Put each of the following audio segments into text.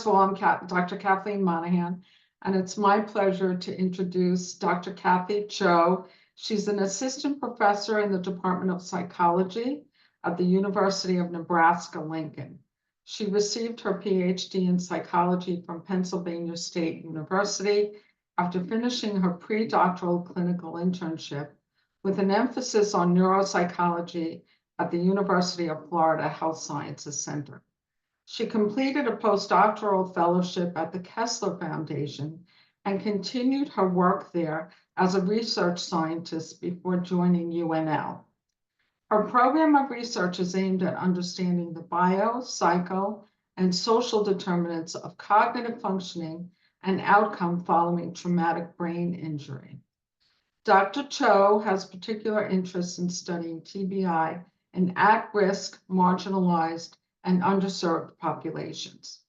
of all, I'm Dr. Kathleen Monahan, and it's my pleasure to introduce Dr. Kathy Chiou. She's an assistant professor in the Department of Psychology at the University of Nebraska-Lincoln. She received her PhD in psychology from Pennsylvania State University after finishing her pre-doctoral clinical internship with an emphasis on neuropsychology at the University of Florida Health Sciences Center. She completed a postdoctoral fellowship at the Kessler Foundation and continued her work there as a research scientist before joining UNL. Her program of research is aimed at understanding the bio, psycho, and social determinants of cognitive functioning and outcome following traumatic brain injury. Dr. Chiou has particular interest in studying TBI in at-risk, marginalized, and underserved populations.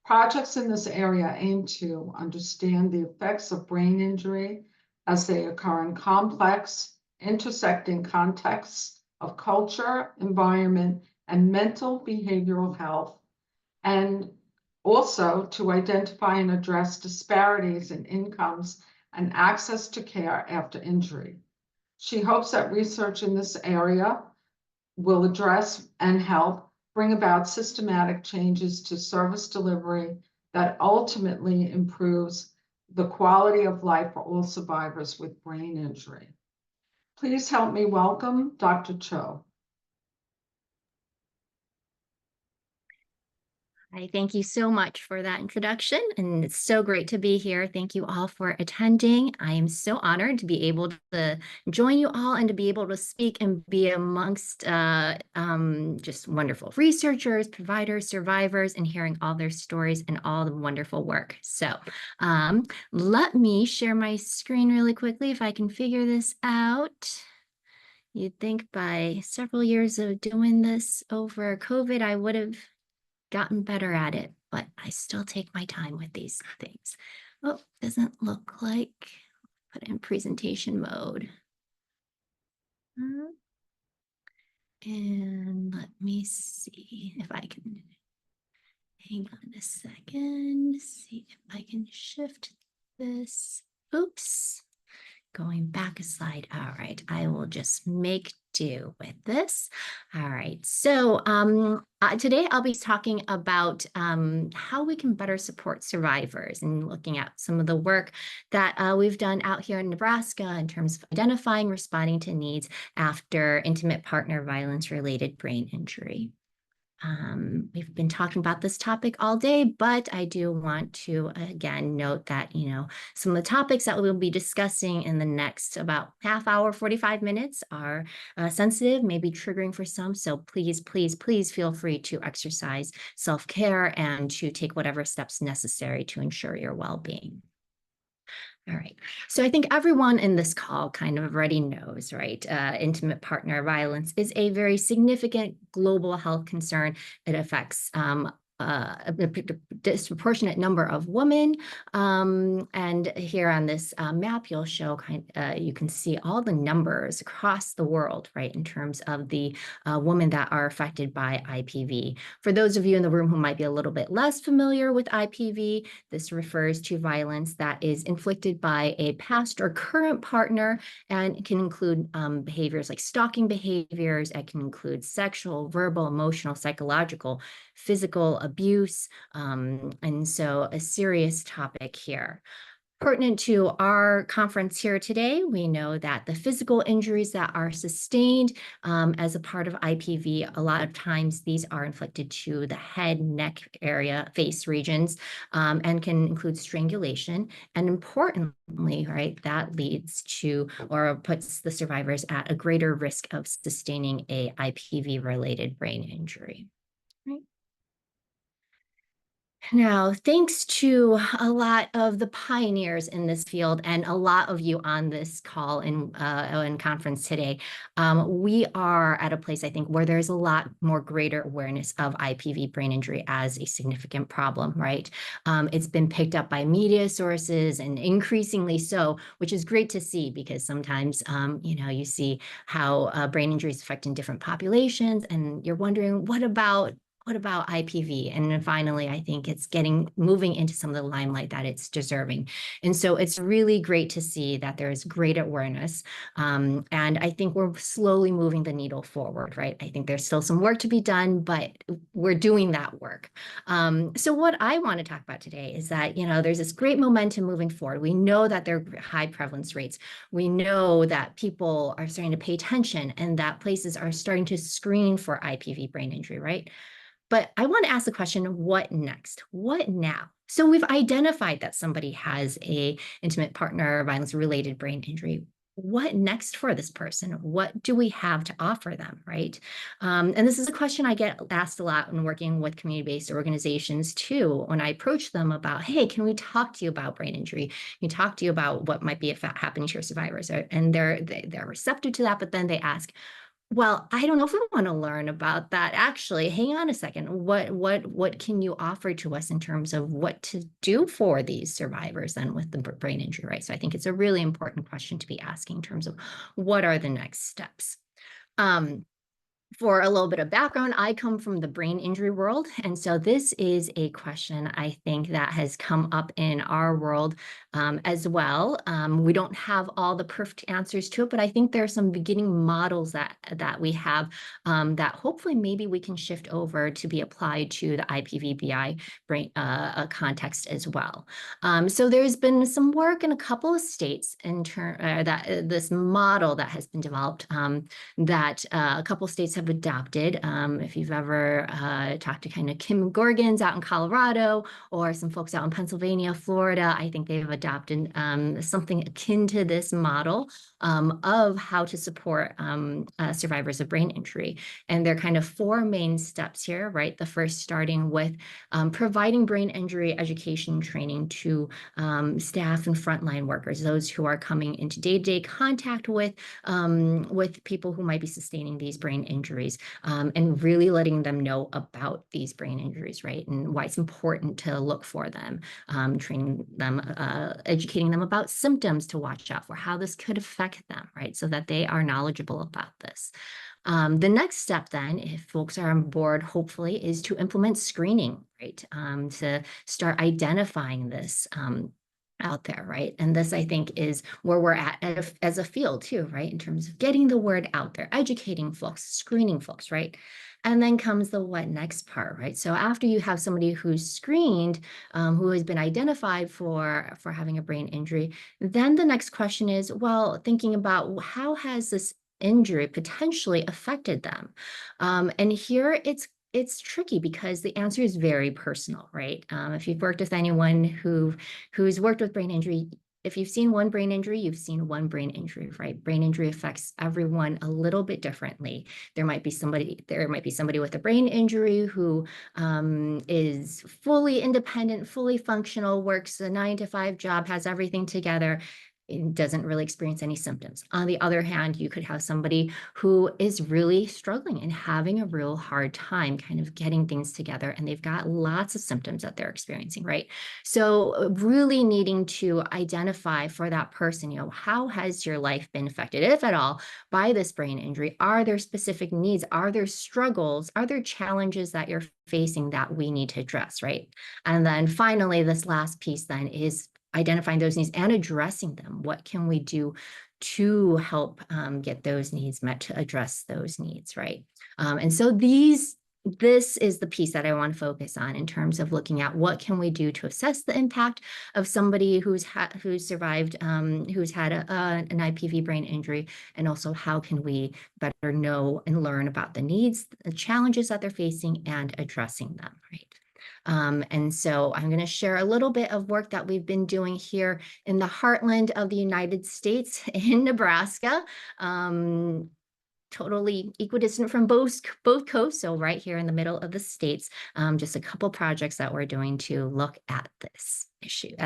Projects in this area aim to understand the effects of brain injury as they occur in complex, intersecting contexts of culture, environment, and mental behavioral health, and also to identify and address disparities in incomes and access to care after injury. She hopes that research in this area will address and help bring about systematic changes to service delivery that ultimately improves the quality of life for all survivors with brain injury. Please help me welcome Dr. Chiou. Hi, thank you so much for that introduction, and it's so great to be here. Thank you all for attending. I am so honored to be able to join you all and to be able to speak and be amongst just wonderful researchers, providers, survivors, and hearing all their stories and all the wonderful work. So let me share my screen really quickly if I can figure this out. You'd think by several years of doing this over COVID, I would have gotten better at it, but I still take my time with these things. Oh, doesn't look like, put it in presentation mode. And let me see if I can, hang on a second, see if I can shift this. Oops, going back a slide. All right, I will just make do with this. All right, so today I'll be talking about how we can better support survivors and looking at some of the work that we've done out here in Nebraska in terms of identifying, responding to needs after intimate partner violence related brain injury. We've been talking about this topic all day, but I do want to again note that, some of the topics that we'll be discussing in the next about half hour, 45 minutes are sensitive, maybe triggering for some. So please, please, please feel free to exercise self-care and to take whatever steps necessary to ensure your well-being. All right, so I think everyone in this call kind of already knows, right? Intimate partner violence is a very significant global health concern. It affects a disproportionate number of women. And here on this map, you'll show you can see all the numbers across the world, right, in terms of the women that are affected by IPV. For those of you in the room who might be a little bit less familiar with IPV, this refers to violence that is inflicted by a past or current partner, and it can include behaviors like stalking behaviors. It can include sexual, verbal, emotional, psychological, physical abuse, and so a serious topic here. Pertinent to our conference here today, we know that the physical injuries that are sustained as a part of IPV, a lot of times these are inflicted to the head, neck area, face regions, and can include strangulation. And importantly, right, that leads to or puts the survivors at a greater risk of sustaining a IPV-related brain injury. Now, thanks to a lot of the pioneers in this field and a lot of you on this call and conference today, we are at a place, I think, where there's a lot more greater awareness of IPV brain injury as a significant problem, right? It's been picked up by media sources and increasingly so, which is great to see because sometimes, you see how brain injuries affect in different populations and you're wondering, what about what about IPV? And then finally, I think it's moving into some of the limelight that it's deserving. And so it's really great to see that there is great awareness. And I think we're slowly moving the needle forward, right? I think there's still some work to be done, but we're doing that work. So what I want to talk about today is that, there's this great momentum moving forward. We know that there are high prevalence rates. We know that people are starting to pay attention and that places are starting to screen for IPV brain injury, right? But I want to ask the question, what next? What now? So we've identified that somebody has a intimate partner violence related brain injury. What next for this person? What do we have to offer them, right? And this is a question I get asked a lot when working with community-based organizations too, when I approach them about, hey, can we talk to you about brain injury? Can we talk to you about what might be happening to your survivors? And they're receptive to that, but then they ask, well, I don't know if we want to learn about that. Actually, hang on a second. What can you offer to us in terms of what to do for these survivors then with the brain injury, right? So I think it's a really important question to be asking in terms of what are the next steps. For a little bit of background, I come from the brain injury world. And so this is a question I think that has come up in our world as well. We don't have all the perfect answers to it, but I think there are some beginning models that we have that hopefully maybe we can shift over to be applied to the IPV-BI brain context as well. So there's been some work in a couple of states in that this model that has been developed that a couple of states have adopted. If you've ever talked to kind of Kim Gorgons out in Colorado or some folks out in Pennsylvania, Florida, I think they've adopted something akin to this model of how to support survivors of brain injury. And there are kind of four main steps here, right? The first starting with providing brain injury education training to staff and frontline workers, those who are coming into day-to-day contact with people who might be sustaining these brain injuries, and really letting them know about these brain injuries, right? And why it's important to look for them, training them, educating them about symptoms to watch out for, how this could affect them, right? So that they are knowledgeable about this. The next step then, if folks are on board, hopefully, is to implement screening, right? To start identifying this out there, right? And this, I think, is where we're at as a field too, right? In terms of getting the word out there, educating folks, screening folks, right? And then comes the what next part, right? So after you have somebody who's screened, who has been identified for having a brain injury, then the next question is, well, thinking about how has this injury potentially affected them? And here it's tricky because the answer is very personal, right? If you've worked with anyone who's worked with brain injury, if you've seen one brain injury, you've seen one brain injury, right? Brain injury affects everyone a little bit differently. There might be somebody with a brain injury who is fully independent, fully functional, works a 9-to-5 job, has everything together, doesn't really experience any symptoms. On the other hand, you could have somebody who is really struggling and having a real hard time kind of getting things together, and they've got lots of symptoms that they're experiencing, right? So really needing to identify for that person, how has your life been affected, if at all, by this brain injury? Are there specific needs? Are there struggles? Are there challenges that you're facing that we need to address, right? And then finally, this last piece then is identifying those needs and addressing them. What can we do to help get those needs met, to address those needs, right? And so this is the piece that I want to focus on in terms of looking at what can we do to assess the impact of somebody who's survived, who's had an IPV brain injury, and also how can we better know and learn about the needs, the challenges that they're facing, and addressing them, right? And so I'm going to share a little bit of work that we've been doing here in the heartland of the United States in Nebraska, totally equidistant from both coasts, so right here in the middle of the states. Just a couple projects that we're doing to look at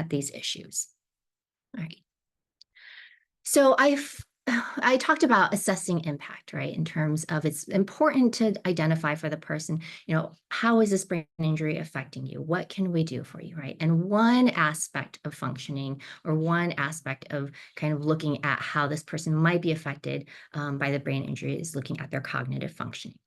these issues. All right. So I talked about assessing impact, right? In terms of it's important to identify for the person, how is this brain injury affecting you? What can we do for you, right? And one aspect of functioning, or one aspect of kind of looking at how this person might be affected by the brain injury, is looking at their cognitive functioning.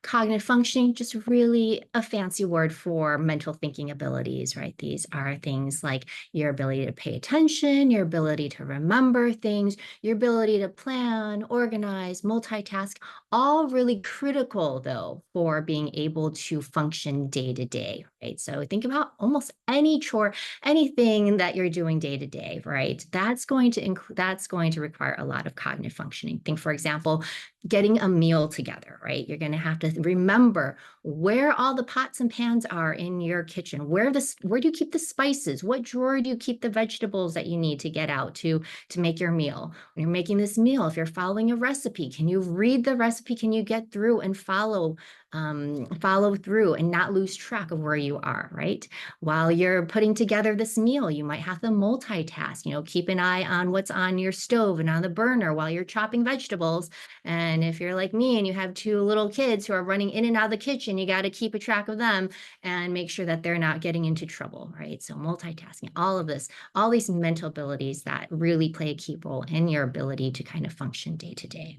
Cognitive functioning, just really a fancy word for mental thinking abilities, right? These are things like your ability to pay attention, your ability to remember things, your ability to plan, organize, multitask, all really critical though for being able to function day to day, right? So think about almost any chore, anything that you're doing day to day, right? That's going to require a lot of cognitive functioning. Think, for example, getting a meal together, right? You're going to have to remember where all the pots and pans are in your kitchen. Where do you keep the spices? What drawer do you keep the vegetables that you need to get out to make your meal? When you're making this meal, if you're following a recipe, can you read the recipe? Can you get through and follow through and not lose track of where you are, right? While you're putting together this meal, you might have to multitask, keep an eye on what's on your stove and on the burner while you're chopping vegetables. And if you're like me and you have 2 little kids who are running in and out of the kitchen, you got to keep a track of them and make sure that they're not getting into trouble, right? So multitasking, all of this, all these mental abilities that really play a key role in your ability to kind of function day to day.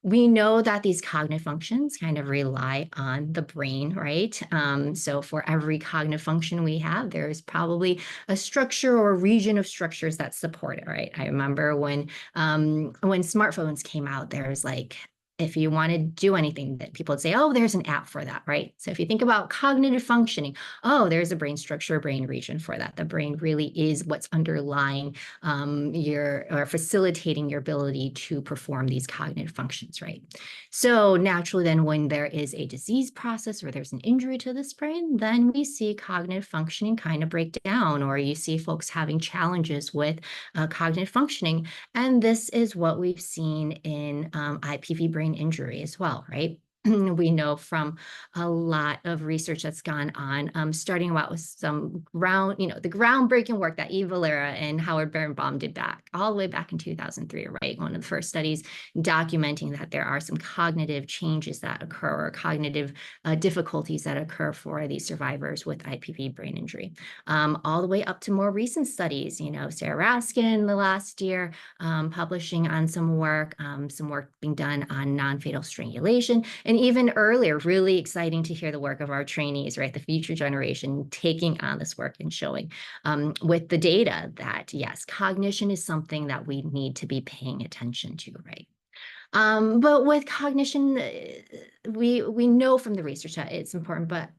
We know that these cognitive functions kind of rely on the brain, right? So for every cognitive function we have, there's probably a structure or a region of structures that support it, right? I remember when smartphones came out, there's like, if you want to do anything, that people would say, oh, there's an app for that, right? So if you think about cognitive functioning, oh, there's a brain structure, a brain region for that. The brain really is what's underlying or facilitating your ability to perform these cognitive functions, right? So naturally then when there is a disease process or there's an injury to this brain, then we see cognitive functioning kind of break down, or you see folks having challenges with cognitive functioning. And this is what we've seen in IPV brain injury as well, right? We know from a lot of research that's gone on, starting out with some the groundbreaking work that Eve Valera and Howard Birnbaum did all the way back in 2003, right? One of the first studies documenting that there are some cognitive changes that occur, or cognitive difficulties that occur for these survivors with IPV brain injury. All the way up to more recent studies, Sarah Raskin the last year publishing on some work being done on non-fatal strangulation. And even earlier, really exciting to hear the work of our trainees, right? The future generation taking on this work and showing with the data that, yes, cognition is something that we need to be paying attention to, right? But with cognition, we know from the research that it's important, but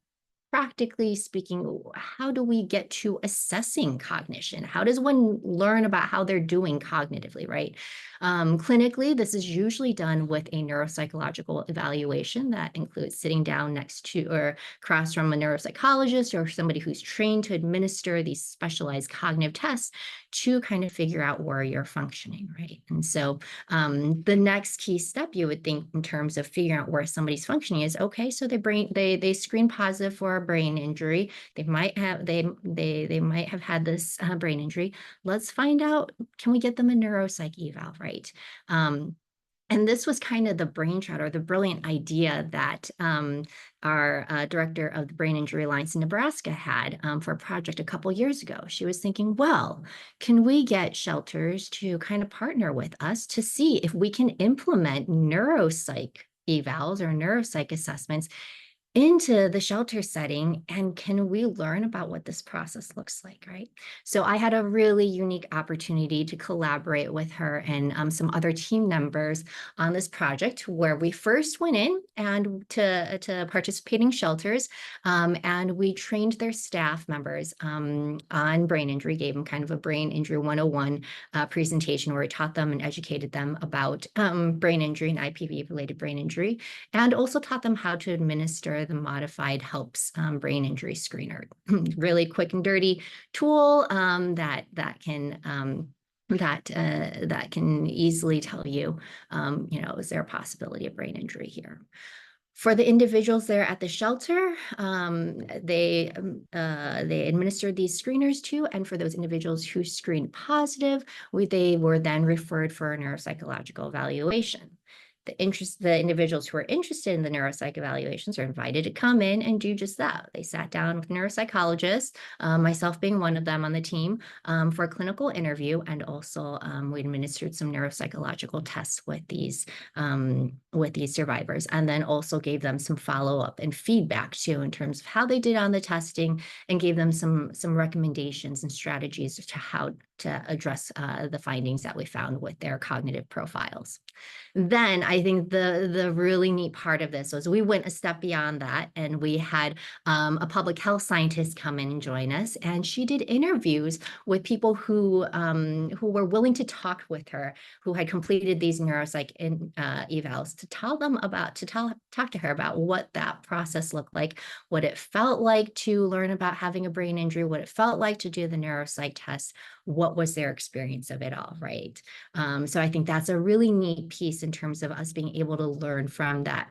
practically speaking, how do we get to assessing cognition? How does one learn about how they're doing cognitively, right? Clinically, this is usually done with a neuropsychological evaluation that includes sitting down next to or across from a neuropsychologist or somebody who's trained to administer these specialized cognitive tests to kind of figure out where you're functioning, right? And so the next key step you would think in terms of figuring out where somebody's functioning is, okay, so they screen positive for a brain injury. They might have had this brain injury. Let's find out, can we get them a neuropsych eval, right? And this was kind of the brainchild or the brilliant idea that our director of the Brain Injury Alliance in Nebraska had for a project a couple years ago. She was thinking, well, can we get shelters to kind of partner with us to see if we can implement neuropsych evals or neuropsych assessments into the shelter setting, and can we learn about what this process looks like, right? So I had a really unique opportunity to collaborate with her and some other team members on this project, where we first went in and to participating shelters, and we trained their staff members on brain injury, gave them kind of a brain injury 101 presentation where we taught them and educated them about brain injury and IPV-related brain injury, and also taught them how to administer the modified HELPS brain injury screener. Really quick and dirty tool that can easily tell you, is there a possibility of brain injury here? For the individuals there at the shelter, they administered these screeners too, and for those individuals who screened positive, they were then referred for a neuropsychological evaluation. the individuals who are interested in the neuropsych evaluations are invited to come in and do just that. They sat down with neuropsychologists, myself being one of them on the team, for a clinical interview, and also we administered some neuropsychological tests with these survivors, and then also gave them some follow-up and feedback too in terms of how they did on the testing, and gave them some recommendations and strategies to how to address the findings that we found with their cognitive profiles. Then I think the really neat part of this was we went a step beyond that, and we had a public health scientist come in and join us, and she did interviews with people who were willing to talk with her, who had completed these neuropsych evals, to talk to her about what that process looked like, what it felt like to learn about having a brain injury, what it felt like to do the neuropsych test, what was their experience of it all, right? So I think that's a really neat piece in terms of us being able to learn from that,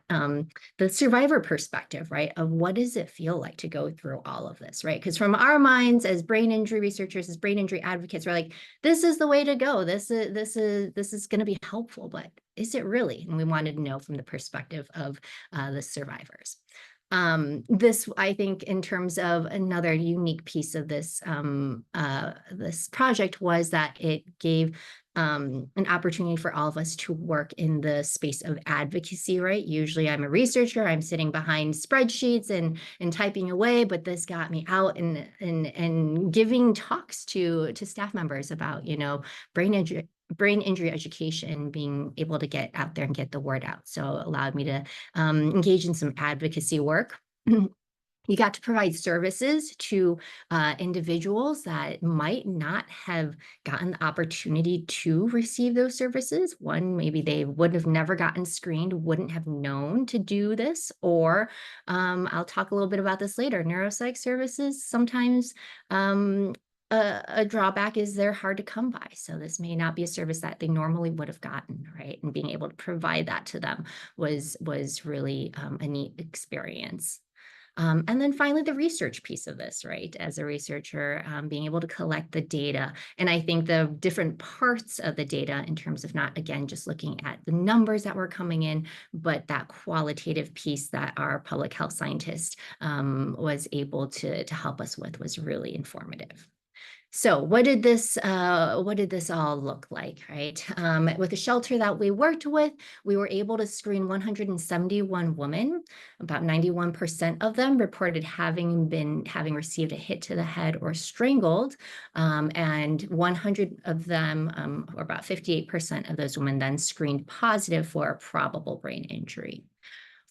the survivor perspective, right? Of what does it feel like to go through all of this, right? Because from our minds as brain injury researchers, as brain injury advocates, we're like, this is the way to go. This is going to be helpful, but is it really? And we wanted to know from the perspective of the survivors. This, I think, in terms of another unique piece of this this project, was that it gave an opportunity for all of us to work in the space of advocacy, right? Usually I'm a researcher, I'm sitting behind spreadsheets and typing away, but this got me out and giving talks to staff members about, you know, brain injury education, being able to get out there and get the word out. So it allowed me to engage in some advocacy work. You got to provide services to individuals that might not have gotten the opportunity to receive those services. One, maybe they would have never gotten screened, wouldn't have known to do this, or I'll talk a little bit about this later. Neuropsych services, sometimes a drawback is they're hard to come by. So this may not be a service that they normally would have gotten, right? And being able to provide that to them was really a neat experience. And then finally, the research piece of this, right? As a researcher, being able to collect the data. And I think the different parts of the data, in terms of not, again, just looking at the numbers that were coming in, but that qualitative piece that our public health scientist was able to help us with, was really informative. So what did this all look like, right? With the shelter that we worked with, we were able to screen 171 women. About 91% of them reported having received a hit to the head or strangled, and 100 of them, or about 58% of those women, then screened positive for a probable brain injury.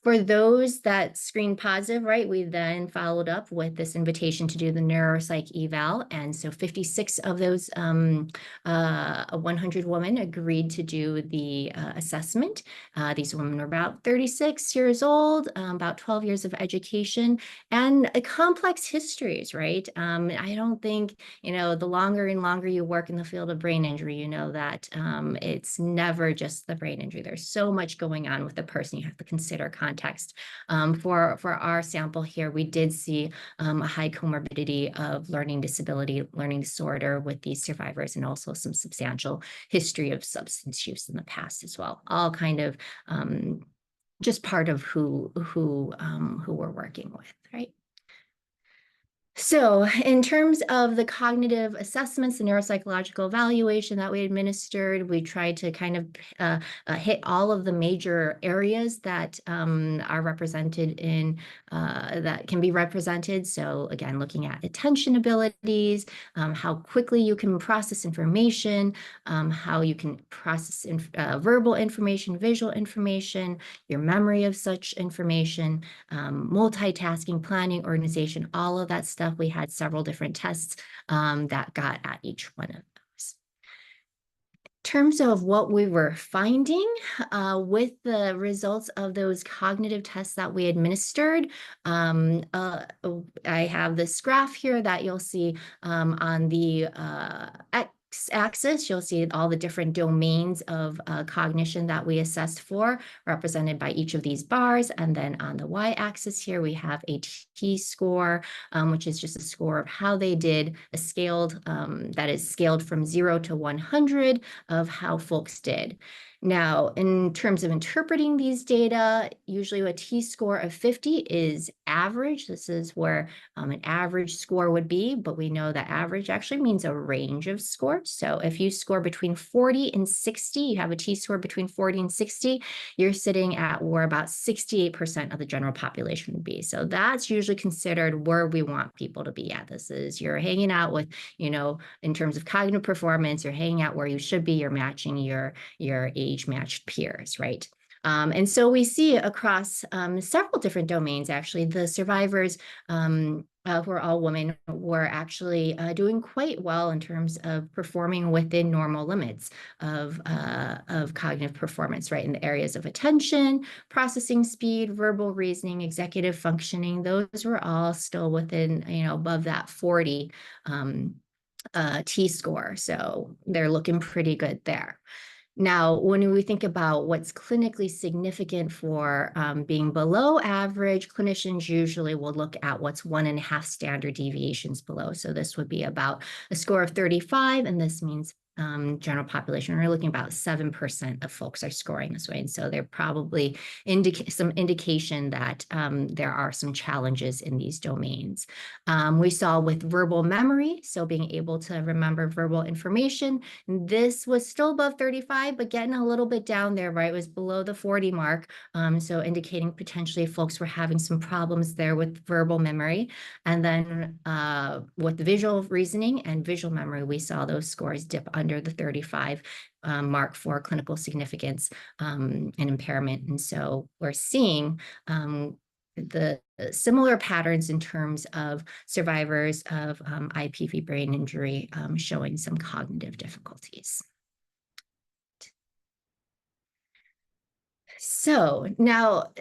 For those that screened positive, right, we then followed up with this invitation to do the neuropsych eval. And so 56 of those 100 women agreed to do the assessment. These women were about 36 years old, about 12 years of education, and complex histories, right? I don't think, you know, the longer and longer you work in the field of brain injury, you know that it's never just the brain injury. There's so much going on with the person. You have to consider context. For our sample here, we did see a high comorbidity of learning disability, learning disorder with these survivors, and also some substantial history of substance use in the past as well. All kind of just part of who we're working with, right? So in terms of the cognitive assessments, the neuropsychological evaluation that we administered, we tried to kind of hit all of the major areas that are represented in, that can be represented. So again, looking at attention abilities, how quickly you can process information, how you can process verbal information, visual information, your memory of such information, multitasking, planning, organization, all of that stuff. We had several different tests that got at each one of those. In terms of what we were finding with the results of those cognitive tests that we administered, I have this graph here that you'll see on the X-axis. You'll see all the different domains of cognition that we assessed for, represented by each of these bars. And then on the Y-axis here, we have a T-score, which is just a score of how they did, a scaled, that is scaled from 0 to 100 of how folks did. Now, in terms of interpreting these data, usually a T-score of 50 is average. This is where an average score would be, but we know that average actually means a range of scores. So if you score between 40 and 60, you have a T-score between 40 and 60, you're sitting at where about 68% of the general population would be. So that's usually considered where we want people to be at. This is you're hanging out with, in terms of cognitive performance, you're hanging out where you should be, you're matching your age-matched peers, right? And so we see across several different domains, actually, the survivors who are all women were actually doing quite well in terms of performing within normal limits of cognitive performance, right? In the areas of attention, processing speed, verbal reasoning, executive functioning, those were all still within, above that 40 T-score. So they're looking pretty good there. Now, when we think about what's clinically significant for being below average, clinicians usually will look at what's 1.5 standard deviations below. So this would be about a score of 35, and this means general population, we're looking about 7% of folks are scoring this way. And so they're probably some indication that there are some challenges in these domains. We saw with verbal memory, so being able to remember verbal information, this was still above 35, but getting a little bit down there, right? It was below the 40 mark. So indicating potentially folks were having some problems there with verbal memory. And then with the visual reasoning and visual memory, we saw those scores dip under the 35 mark for clinical significance and impairment. And so we're seeing the similar patterns in terms of survivors of IPV brain injury showing some cognitive difficulties. So now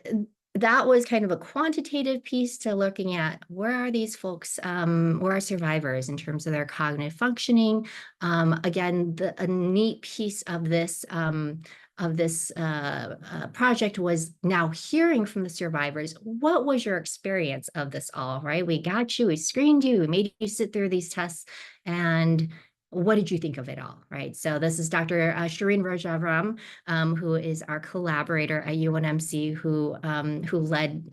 that was kind of a quantitative piece to looking at where are these folks, where are survivors in terms of their cognitive functioning. Again, a neat piece of this project was now hearing from the survivors. What was your experience of this all, right? We got you, we screened you, we made you sit through these tests, and what did you think of it all, right? So this is Dr. Shireen Rajavram, who is our collaborator at UNMC, who led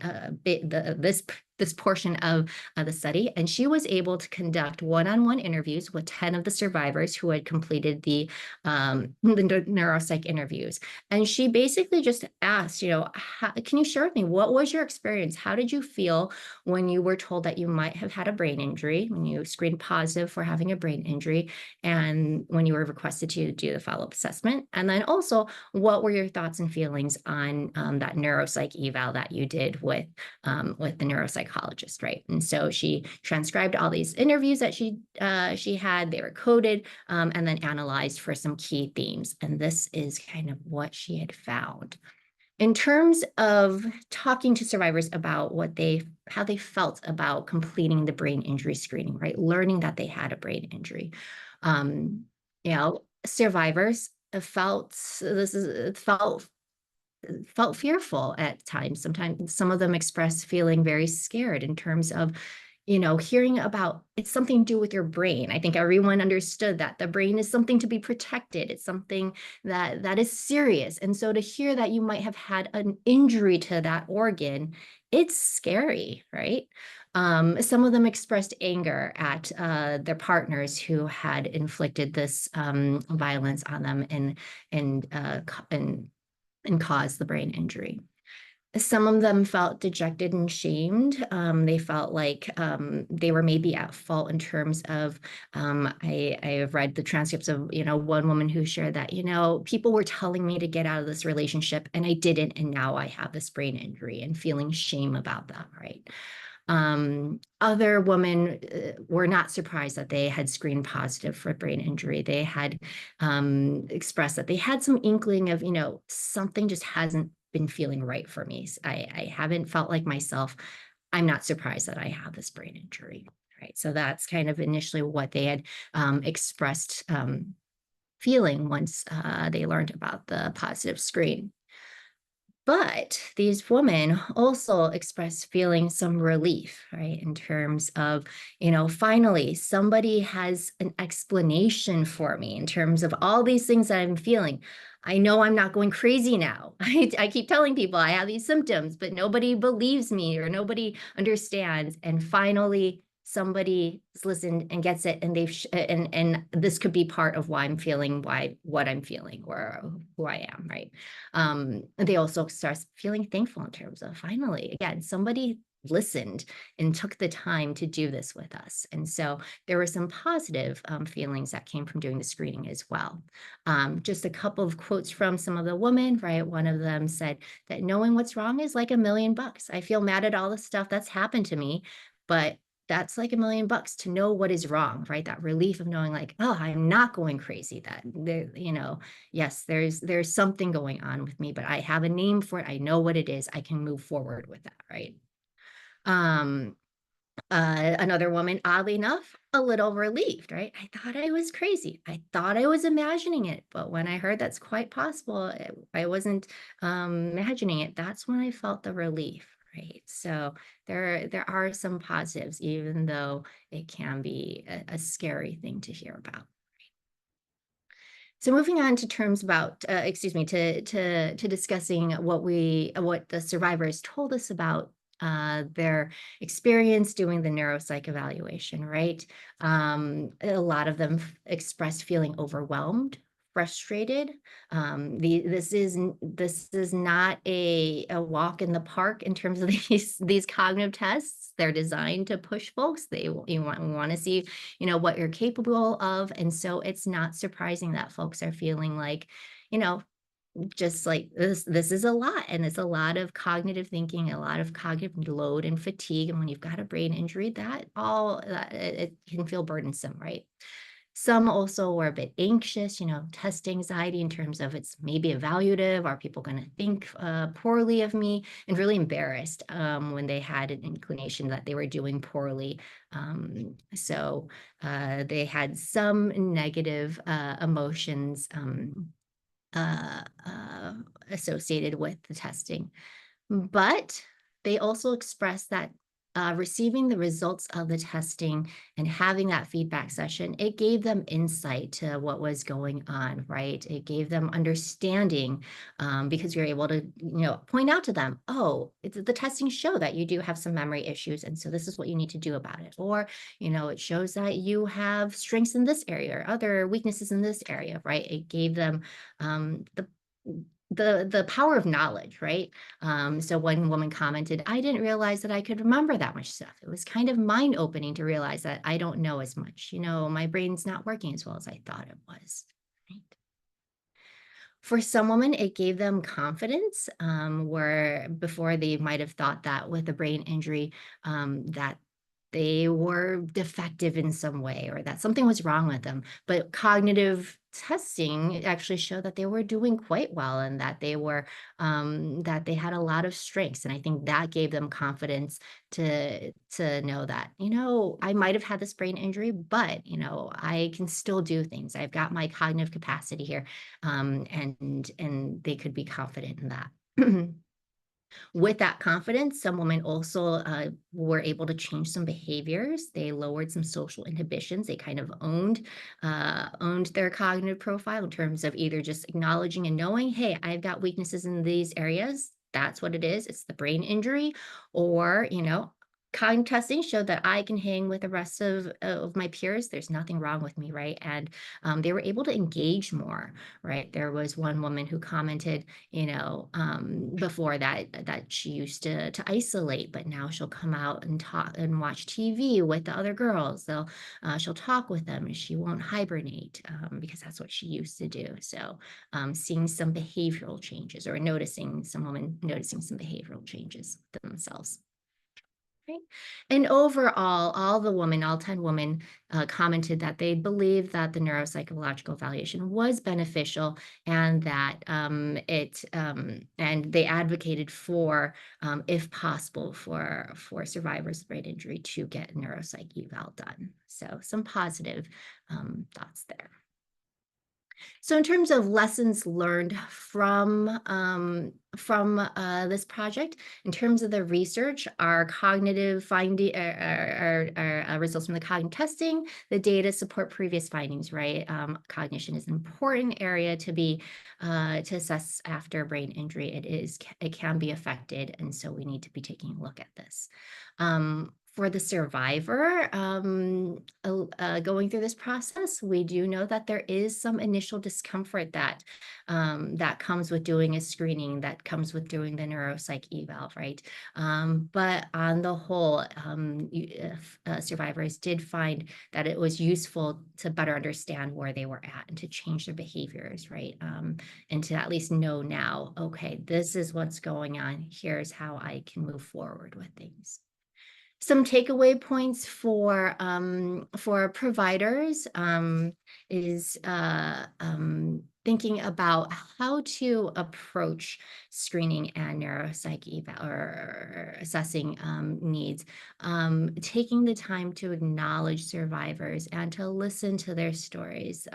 this portion of the study, and she was able to conduct one-on-one interviews with 10 of the survivors who had completed the neuropsych interviews. And she basically just asked, can you share with me, what was your experience? How did you feel when you were told that you might have had a brain injury, when you screened positive for having a brain injury, and when you were requested to do the follow-up assessment? And then also, what were your thoughts and feelings on that neuropsych eval that you did with the neuropsychologist, right? And so she transcribed all these interviews that she had. They were coded and then analyzed for some key themes. And this is kind of what she had found. In terms of talking to survivors about how they felt about completing the brain injury screening, right? Learning that they had a brain injury. Survivors felt fearful at times. Sometimes some of them expressed feeling very scared in terms of, hearing about it's something to do with your brain. I think everyone understood that the brain is something to be protected. It's something that is serious. And so to hear that you might have had an injury to that organ, it's scary, right? Some of them expressed anger at their partners who had inflicted this violence on them and caused the brain injury. Some of them felt dejected and shamed. They felt like they were maybe at fault in terms of, I have read the transcripts of, one woman who shared that, people were telling me to get out of this relationship and I didn't, and now I have this brain injury, and feeling shame about that, right? Other women were not surprised that they had screened positive for brain injury. They had expressed that they had some inkling of, something just hasn't been feeling right for me. I haven't felt like myself. I'm not surprised that I have this brain injury, right? So that's kind of initially what they had expressed feeling once they learned about the positive screen. But these women also expressed feeling some relief, right? In terms of, finally, somebody has an explanation for me in terms of all these things that I'm feeling. I know I'm not going crazy now. I keep telling people I have these symptoms, but nobody believes me or nobody understands. And finally, somebody's listened and gets it, and and this could be part of why I'm feeling what I'm feeling or who I am, right? They also start feeling thankful in terms of finally, again, somebody listened and took the time to do this with us. And so there were some positive feelings that came from doing the screening as well. Just a couple of quotes from some of the women, right? One of them said that knowing what's wrong is like $1,000,000. I feel mad at all the stuff that's happened to me, but that's like $1,000,000 to know what is wrong, right? That relief of knowing like, oh, I'm not going crazy. That there, yes, there's something going on with me, but I have a name for it. I know what it is. I can move forward with that, right? Um, Another woman, oddly enough, a little relieved, right? I thought I was crazy. I thought I was imagining it, but when I heard that's quite possible, I wasn't imagining it. That's when I felt the relief, right? So there are some positives, even though it can be a scary thing to hear about. So moving on to terms about, excuse me, to discussing what the survivors told us about their experience doing the neuropsych evaluation, right? A lot of them expressed feeling overwhelmed, frustrated. This is not a walk in the park in terms of these cognitive tests. They're designed to push folks. We want to see what you're capable of, and so it's not surprising that folks are feeling like, just like this is a lot, and it's a lot of cognitive thinking, a lot of cognitive load and fatigue, and when you've got a brain injury, it can feel burdensome, right? Some also were a bit anxious, test anxiety in terms of it's maybe evaluative. Are people going to think poorly of me? And really embarrassed when they had an inclination that they were doing poorly. So they had some negative emotions uh, uh, associated with the testing. But they also expressed that receiving the results of the testing and having that feedback session, it gave them insight to what was going on, right? It gave them understanding because you're able to, point out to them, oh, the testing show that you do have some memory issues. And so this is what you need to do about it. Or, it shows that you have strengths in this area or other weaknesses in this area, right? It gave them the power of knowledge, right? So one woman commented, I didn't realize that I could remember that much stuff. It was kind of mind-opening to realize that I don't know as much. My brain's not working as well as I thought it was. Right? For some women, it gave them confidence, where before they might have thought that with a brain injury, that they were defective in some way or that something was wrong with them. But cognitive testing actually showed that they were doing quite well and that that they had a lot of strengths. And I think that gave them confidence to know that, I might have had this brain injury, but I can still do things. I've got my cognitive capacity here. And they could be confident in that. With that confidence, some women also were able to change some behaviors. They lowered some social inhibitions. They kind of owned their cognitive profile in terms of either just acknowledging and knowing, hey, I've got weaknesses in these areas. That's what it is. It's the brain injury. Or, cognitive testing showed that I can hang with the rest of my peers. There's nothing wrong with me, right? And they were able to engage more, right? There was one woman who commented, before that she used to isolate, but now she'll come out and talk and watch TV with the other girls. She'll talk with them and she won't hibernate because that's what she used to do. So seeing some behavioral changes or noticing some behavioral changes themselves. Right. And overall, all 10 women commented that they believed that the neuropsychological evaluation was beneficial and that and they advocated for, if possible, for survivors of brain injury to get neuropsych eval done. So some positive thoughts there. So in terms of lessons learned from this project, in terms of the research, our cognitive finding, our results from the cognitive testing, the data support previous findings, right? Cognition is an important area to be to assess after brain injury. It can be affected, and so we need to be taking a look at this. For the survivor going through this process, we do know that there is some initial discomfort that that comes with doing a screening, that comes with doing the neuropsych eval, right? But on the whole, survivors did find that it was useful to better understand where they were at and to change their behaviors, right? And to at least know now, okay, this is what's going on. Here's how I can move forward with things. Some takeaway points for providers is thinking about how to approach screening and neuropsych eval or assessing needs, taking the time to acknowledge survivors and to listen to their stories.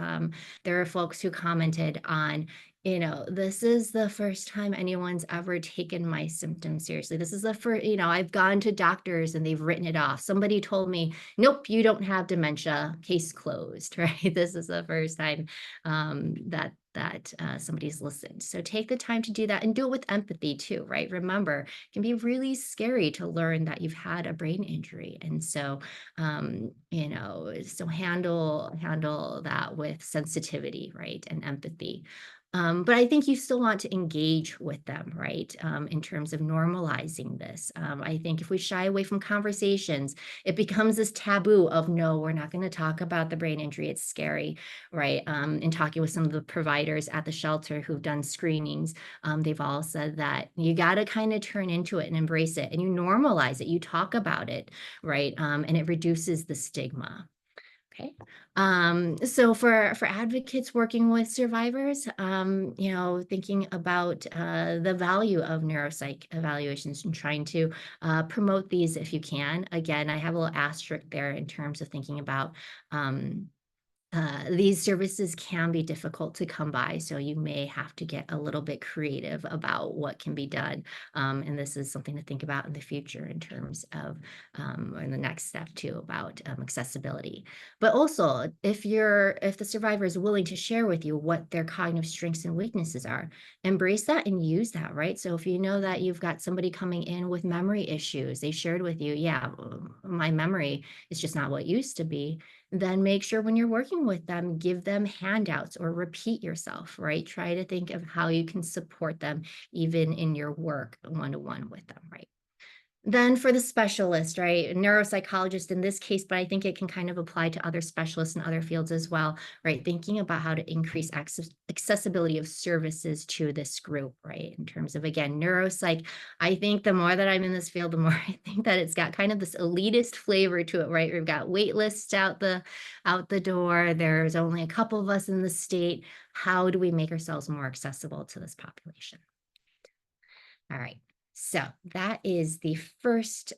There are folks who commented on, this is the first time anyone's ever taken my symptoms seriously. This is the first, I've gone to doctors and they've written it off. Somebody told me, nope, you don't have dementia, case closed, right? This is the first time that somebody's listened. So take the time to do that and do it with empathy too, right? Remember, it can be really scary to learn that you've had a brain injury. And so, so handle that with sensitivity, right? And empathy. But I think you still want to engage with them, right? In terms of normalizing this. I think if we shy away from conversations, it becomes this taboo of, no, we're not going to talk about the brain injury. It's scary, right? In talking with some of the providers at the shelter who've done screenings, they've all said that you got to kind of turn into it and embrace it, and you normalize it. You talk about it, right? And it reduces the stigma. Okay. So for advocates working with survivors, thinking about the value of neuropsych evaluations and trying to promote these if you can. Again, I have a little asterisk there in terms of thinking about these services can be difficult to come by, so you may have to get a little bit creative about what can be done. And this is something to think about in the future in terms of, or the next step too, about accessibility. But also, if the survivor is willing to share with you what their cognitive strengths and weaknesses are, embrace that and use that, right? So if you know that you've got somebody coming in with memory issues, they shared with you, yeah, my memory is just not what it used to be, then make sure when you're working with them, give them handouts or repeat yourself, right? Try to think of how you can support them even in your work one-to-one with them, right? Then for the specialist, right? Neuropsychologist in this case, but I think it can kind of apply to other specialists in other fields as well, right? Thinking about how to increase accessibility of services to this group, right? In terms of, again, neuropsych, I think the more that I'm in this field, the more I think that it's got kind of this elitist flavor to it, right? We've got wait lists out the door. There's only a couple of us in the state. How do we make ourselves more accessible to this population? All right. So that is the first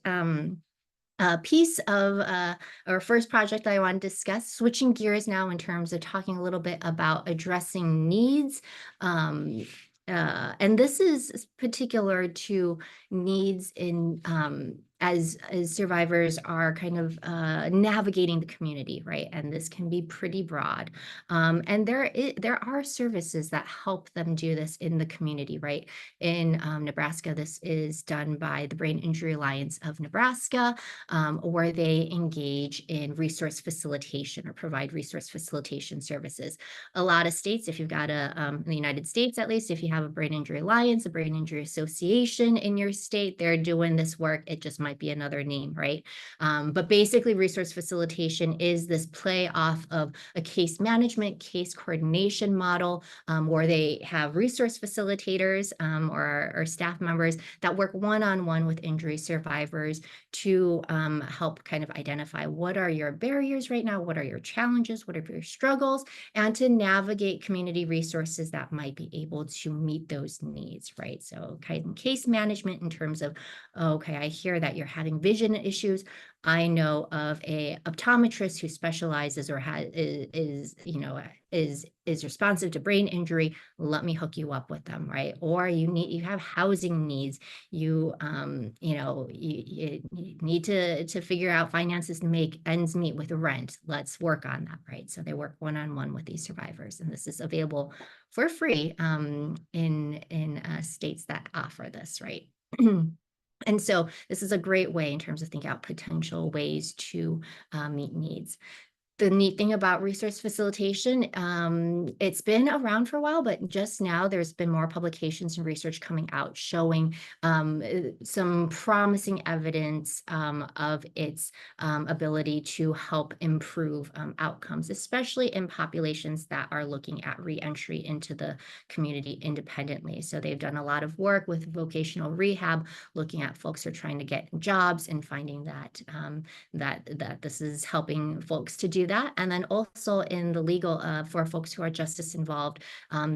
piece of our first project that I want to discuss. Switching gears now in terms of talking a little bit about addressing needs. And this is particular to needs in as survivors are kind of navigating the community, right? And this can be pretty broad. And there are services that help them do this in the community, right? In Nebraska, this is done by the Brain Injury Alliance of Nebraska, where they engage in resource facilitation or provide resource facilitation services. A lot of states, if you've got in the United States, at least, if you have a Brain Injury Alliance, a Brain Injury Association in your state, they're doing this work. It just might be another name, right? But basically, resource facilitation is this play off of a case management, case coordination model, where they have resource facilitators or staff members that work one-on-one with injury survivors to help kind of identify what are your barriers right now, what are your challenges, what are your struggles, and to navigate community resources that might be able to meet those needs, right? So kind of case management in terms of, okay, I hear that that you're having vision issues. I know of a optometrist who specializes or is responsive to brain injury. Let me hook you up with them, right? Or you have housing needs. You need to figure out finances to make ends meet with rent. Let's work on that, right? So they work one-on-one with these survivors, and this is available for free in states that offer this, right? And so this is a great way in terms of thinking out potential ways to meet needs. The neat thing about resource facilitation, it's been around for a while, but just now there's been more publications and research coming out showing some promising evidence of its ability to help improve outcomes, especially in populations that are looking at reentry into the community independently. So they've done a lot of work with vocational rehab, looking at folks who are trying to get jobs and finding that that this is helping folks to do that. And then also in the legal, for folks who are justice involved,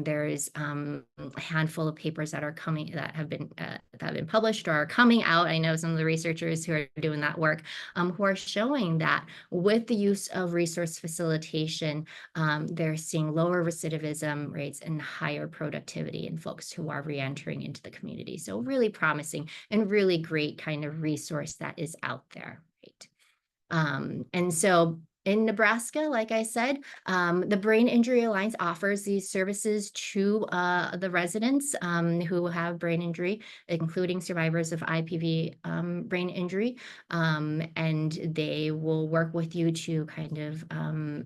there's a handful of papers that are coming, that have been published or are coming out. I know some of the researchers who are doing that work who are showing that with the use of resource facilitation, they're seeing lower recidivism rates and higher productivity in folks who are reentering into the community. So really promising and really great kind of resource that is out there, right? And so in Nebraska, like I said, the Brain Injury Alliance offers these services to the residents who have brain injury, including survivors of IPV brain injury. And they will work with you to kind of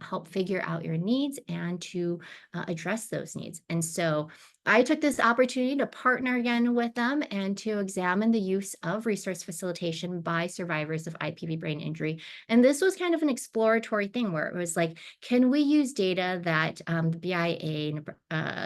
help figure out your needs and to address those needs. And so I took this opportunity to partner again with them and to examine the use of resource facilitation by survivors of IPV brain injury. And this was kind of an exploratory thing where it was like, can we use data that the BIA,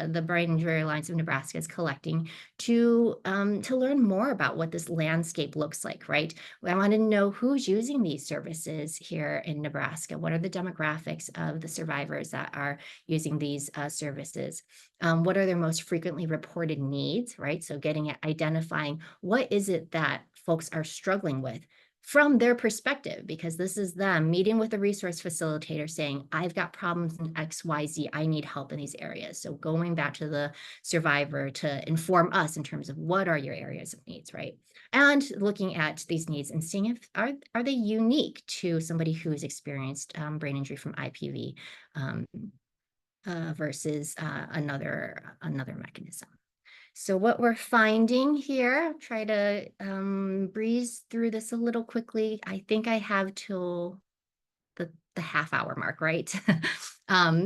the Brain Injury Alliance of Nebraska, is collecting to learn more about what this landscape looks like, right? I want to know who's using these services here in Nebraska. What are the demographics of the survivors that are using these services? What are their most frequently reported needs, right? So identifying what is it that folks are struggling with from their perspective, because this is them meeting with a resource facilitator saying, I've got problems in XYZ, I need help in these areas. So going back to the survivor to inform us in terms of what are your areas of needs, right? And looking at these needs and seeing if are they unique to somebody who's experienced brain injury from IPV versus another mechanism. So what we're finding here, try to breeze through this a little quickly. I think I have till the half-hour mark, right?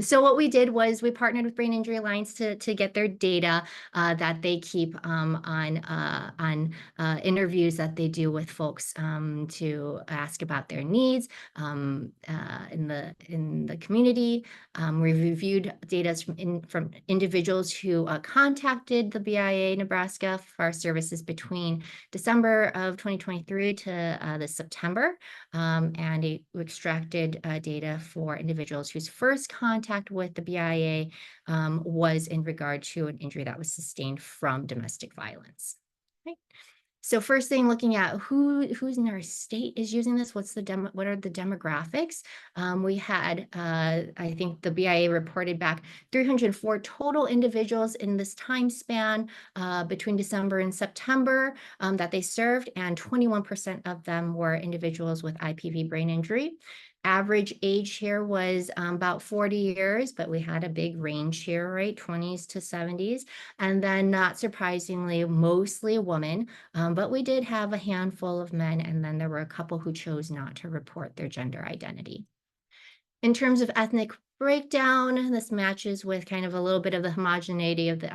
So what we did was we partnered with Brain Injury Alliance to get their data that they keep on interviews that they do with folks to ask about their needs in the community. We reviewed data from individuals who contacted the BIA Nebraska for our services between December of 2023 to the September, and we extracted data for individuals whose first contact with the BIA was in regard to an injury that was sustained from domestic violence. Right. So first thing, looking at who's in our state is using this. What are the demographics? We had, I think the BIA reported back 304 total individuals in this time span between December and September that they served, and 21% of them were individuals with IPV brain injury. Average age here was about 40 years, but we had a big range here, right? 20s to 70s. And then not surprisingly, mostly women, but we did have a handful of men, and then there were a couple who chose not to report their gender identity. In terms of ethnic breakdown, this matches with kind of a little bit of the homogeneity of the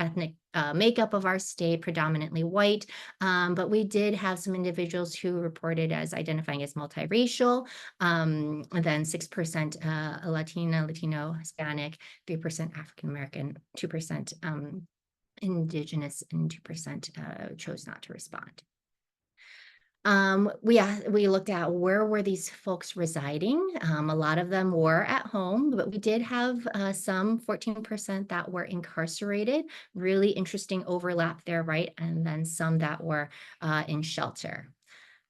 ethnic makeup of our state, predominantly white, but we did have some individuals who reported as identifying as multiracial, and then 6% Latino, Hispanic, 3% African American, 2% Indigenous, and 2% chose not to respond. We looked at where were these folks residing. A lot of them were at home, but we did have some 14% that were incarcerated. Really interesting overlap there, right? And then some that were in shelter.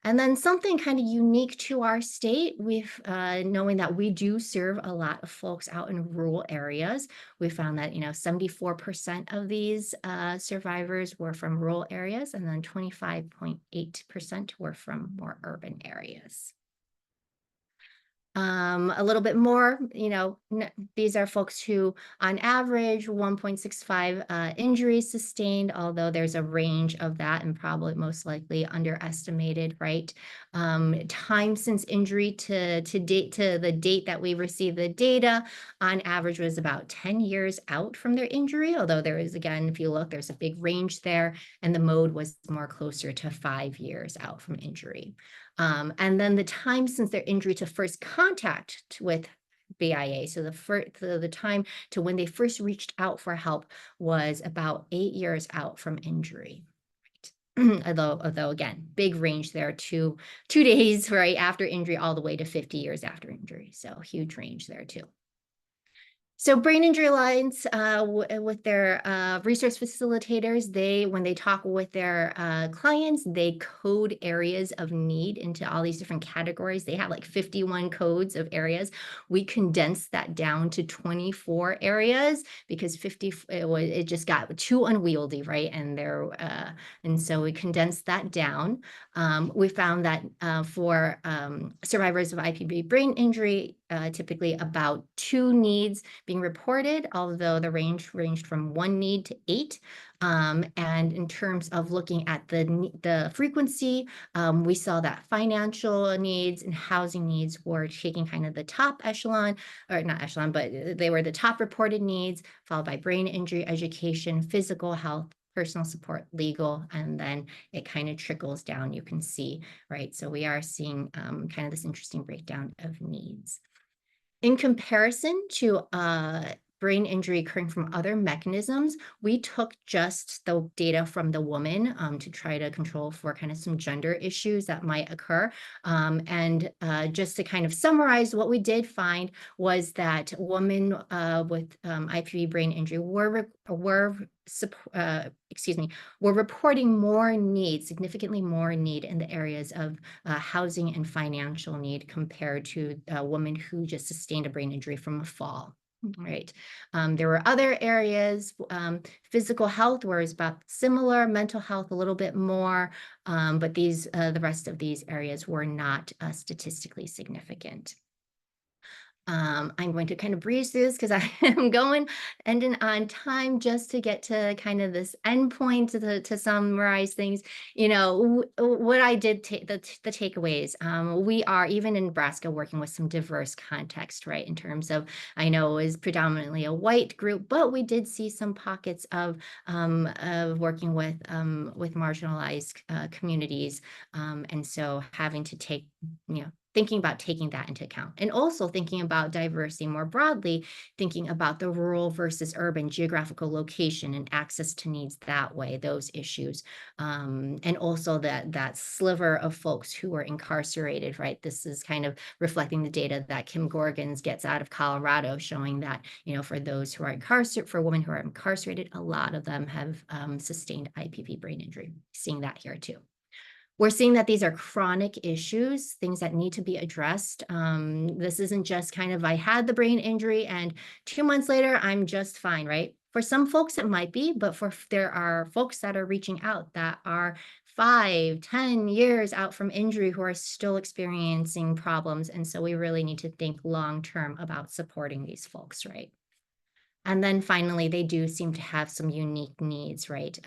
And then something kind of unique to our state, we've knowing that we do serve a lot of folks out in rural areas. We found that 74% of these survivors were from rural areas, and then 25.8% were from more urban areas. A little bit more, these are folks who on average 1.65 injuries sustained, although there's a range of that and probably most likely underestimated, right? Time since injury to the date that we received the data on average was about 10 years out from their injury, although there is, again, if you look, there's a big range there, and the mode was more closer to 5 years out from injury. And then the time since their injury to first contact with BIA, so the time to when they first reached out for help was about 8 years out from injury. Right? Although again, big range there, two days right after injury all the way to 50 years after injury. So huge range there too. So Brain Injury Alliance, with their resource facilitators, when they talk with their clients, they code areas of need into all these different categories. They have like 51 codes of areas. We condensed that down to 24 areas because it just got too unwieldy, right? And so we condensed that down. We found that for survivors of IPV brain injury, typically about 2 needs being reported, although the range ranged from 1 need to 8. And in terms of looking at the frequency, we saw that financial needs and housing needs were taking kind of the top echelon, or not echelon, but they were the top reported needs, followed by brain injury, education, physical health, personal support, legal, and then it kind of trickles down, you can see, right? So we are seeing kind of this interesting breakdown of needs. In comparison to brain injury occurring from other mechanisms, we took just the data from the woman to try to control for kind of some gender issues that might occur. And just to kind of summarize, what we did find was that women with IPV brain injury were reporting more need, significantly more need in the areas of housing and financial need compared to a woman who just sustained a brain injury from a fall. Right. There were other areas, physical health was about similar, mental health a little bit more, but the rest of these areas were not statistically significant. I'm going to kind of breeze through this because I am ending on time just to get to kind of this endpoint to summarize things. What I did the takeaways. We are even in Nebraska working with some diverse context, right? In terms of, I know it was predominantly a white group, but we did see some pockets of working with marginalized communities, and so having to take thinking about taking that into account, and also thinking about diversity more broadly, thinking about the rural versus urban geographical location and access to needs that way, those issues. And also that sliver of folks who are incarcerated, right? This is kind of reflecting the data that Kim Gorgans gets out of Colorado, showing that, for those who are incarcerated, for women who are incarcerated, a lot of them have sustained IPV brain injury. Seeing that here too. We're seeing that these are chronic issues, things that need to be addressed. This isn't just kind of, I had the brain injury and 2 months later, I'm just fine, right? For some folks, it might be, but there are folks that are reaching out that are 5, 10 years out from injury who are still experiencing problems. And so we really need to think long-term about supporting these folks, right? And then finally, they do seem to have some unique needs, right?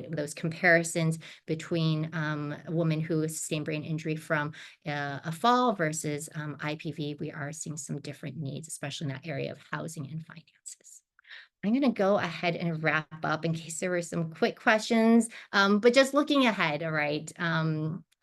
Those comparisons between a woman who sustained brain injury from a fall versus IPV, we are seeing some different needs, especially in that area of housing and finances. I'm going to go ahead and wrap up in case there were some quick questions, but just looking ahead, all right?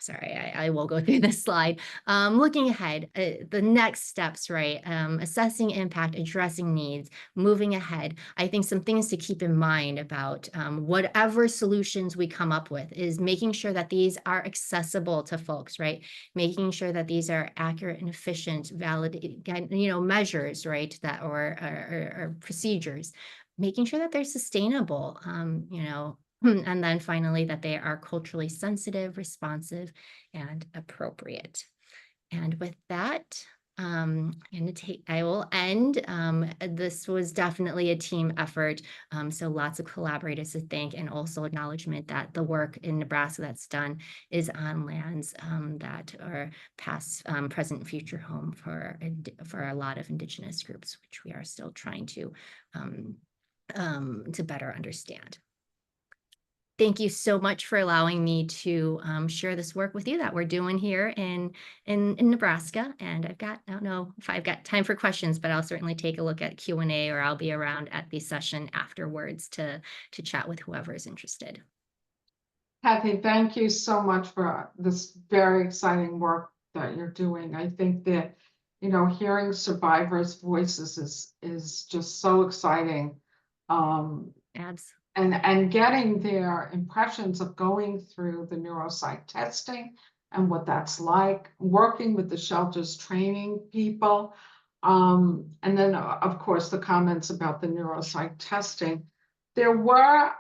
Sorry, I will go through this slide. Looking ahead, the next steps, right? Assessing impact, addressing needs, moving ahead. I think some things to keep in mind about whatever solutions we come up with is making sure that these are accessible to folks, right? Making sure that these are accurate and efficient, valid, measures, right? Or procedures. Making sure that they're sustainable, And then finally, that they are culturally sensitive, responsive, and appropriate. And with that, I will end. This was definitely a team effort. So lots of collaborators to thank, and also acknowledgement that the work in Nebraska that's done is on lands that are past, present, future home for a lot of Indigenous groups, which we are still trying to better understand. Thank you so much for allowing me to share this work with you that we're doing here in Nebraska. And I don't know if I've got time for questions, but I'll certainly take a look at Q&A, or I'll be around at the session afterwards to chat with whoever is interested. Kathy, thank you so much for this very exciting work that you're doing. I think that, you know, hearing survivors' voices is just so exciting. Absolutely. And getting their impressions of going through the neuropsych testing and what that's like, working with the shelters, training people. And then, of course, the comments about the neuropsych testing. There were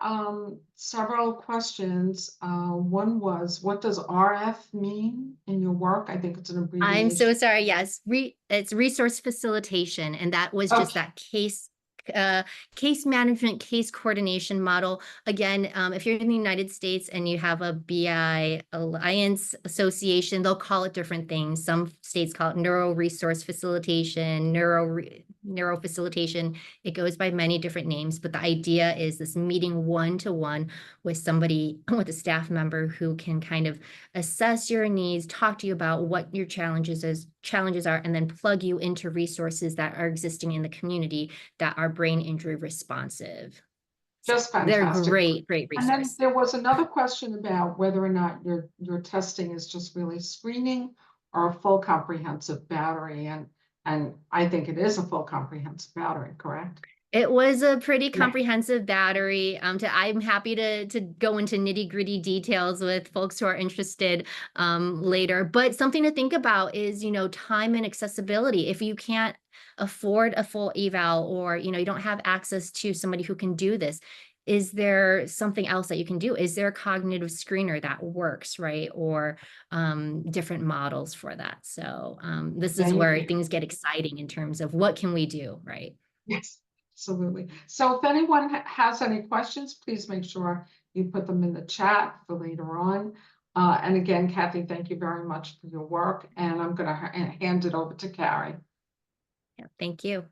several questions. One was, what does RF mean in your work? I think it's an abbreviation. I'm so sorry. Yes, it's resource facilitation, and that was just that case management, case coordination model. Again, if you're in the United States and you have a BI Alliance Association, they'll call it different things. Some states call it neuro resource facilitation, neuro facilitation. It goes by many different names, but the idea is this meeting one-to-one with somebody, with a staff member who can kind of assess your needs, talk to you about what your challenges are, and then plug you into resources that are existing in the community that are brain injury responsive. Just fantastic. They're great resource. And then there was another question about whether or not your testing is just really screening or a full comprehensive battery. And I think it is a full comprehensive battery, correct? It was a pretty comprehensive battery. I'm happy to go into nitty-gritty details with folks who are interested later. But something to think about is, you know, time and accessibility. If you can't afford a full eval, or, you know, you don't have access to somebody who can do this, is there something else that you can do? Is there a cognitive screener that works, right? Or different models for that. So this is where things get exciting in terms of what can we do, right? Yes. Absolutely. So if anyone has any questions, please make sure you put them in the chat for later on. And again, Kathy, thank you very much for your work. And I'm going to hand it over to Carrie. Yeah, thank you.